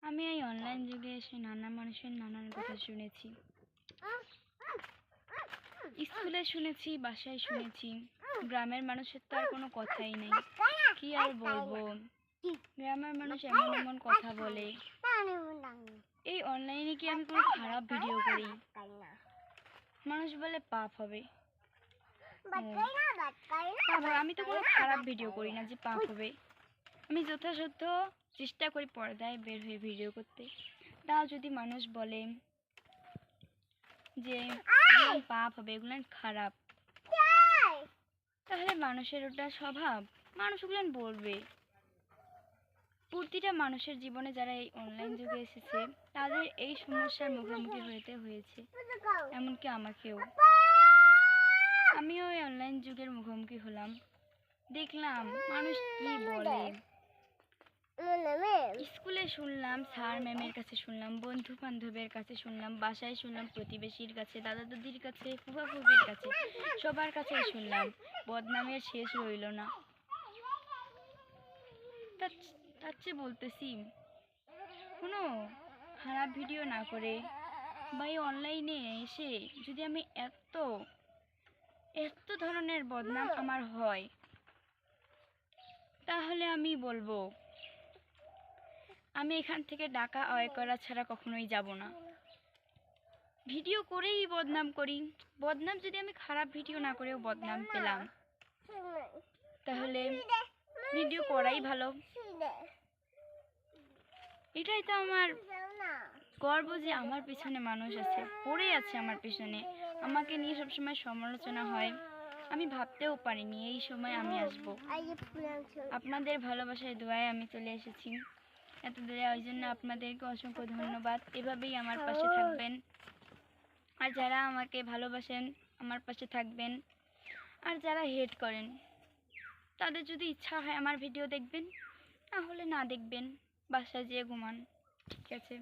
আমি এই অনলাইন যুগে এসে নানা মানুষের নানান কথা শুনেছি। স্কুলে শুনেছি, বাসায় শুনেছি। গ্রামের মানুষের তো আর কোনো কথাই নেই, কি আর বলবো। গ্রামের মানুষ এমন এমন কথা বলে। এই অনলাইনে কি আমি কোনো খারাপ ভিডিও করি? মানুষ বলে পাপ হবে। আমি তো কোনো খারাপ ভিডিও করি না যে পাপ হবে। আমি যথাসাধ্য চেষ্টা করি পর্দায় বের হয়ে ভিডিও করতে। তাও যদি মানুষ বলে যে এগুলো পাপ হবে, এগুলো খারাপ, তাহলে মানুষের ওটা স্বভাব, মানুষ ওগুলো বলবে। প্রতিটা মানুষের জীবনে যারা এই অনলাইন যুগে এসেছে তাদের এই সমস্যার মুখোমুখি হতে হয়েছে, এমনকি আমাকেও। আমিও এই অনলাইন যুগের মুখোমুখি হলাম, দেখলাম মানুষ কি বলে। স্কুলে শুনলাম, স্যার ম্যামের কাছে শুনলাম, বন্ধু বান্ধবের কাছে শুনলাম, বাসায় শুনলাম, প্রতিবেশীর কাছে, দাদা দাদির কাছে, ফুফা ফুফির কাছে, সবার কাছেই শুনলাম। বদনামের শেষ রইল না। তার চেয়ে বলতেছি কোনো খারাপ ভিডিও না করে বা এই অনলাইনে এসে যদি আমি এত ধরনের বদনাম আমার হয়, তাহলে আমি বলবো আমি এখান থেকে টাকা আয় করা ছাড়া কখনোই যাব না। ভিডিও করেই বদনাম করি। বদনাম যদি আমি খারাপ ভিডিও না করেও বদনাম পেলাম, তাহলে ভিডিও করাই ভালো। এটাই তো আমার গর্ব যে আমার পিছনে মানুষ আছে, পড়ে আছে আমার পিছনে। আমাকে নিয়ে সবসময় সমালোচনা হয়, আমি ভাবতেও পারিনি এই সময় আমি আসব। আপনাদের ভালোবাসায় দোয়ায় আমি চলে এসেছি এত দূরে, ওই জন্য আপনাদেরকে অসংখ্য ধন্যবাদ। এভাবেই আমার পাশে থাকবেন, আর যারা আমাকে ভালোবাসেন আমার পাশে থাকবেন। আর যারা হেট করেন তাদের যদি ইচ্ছা হয় আমার ভিডিও দেখবেন, না হলে না দেখবেন, বাসায় যেয়ে ঘুমান, ঠিক আছে।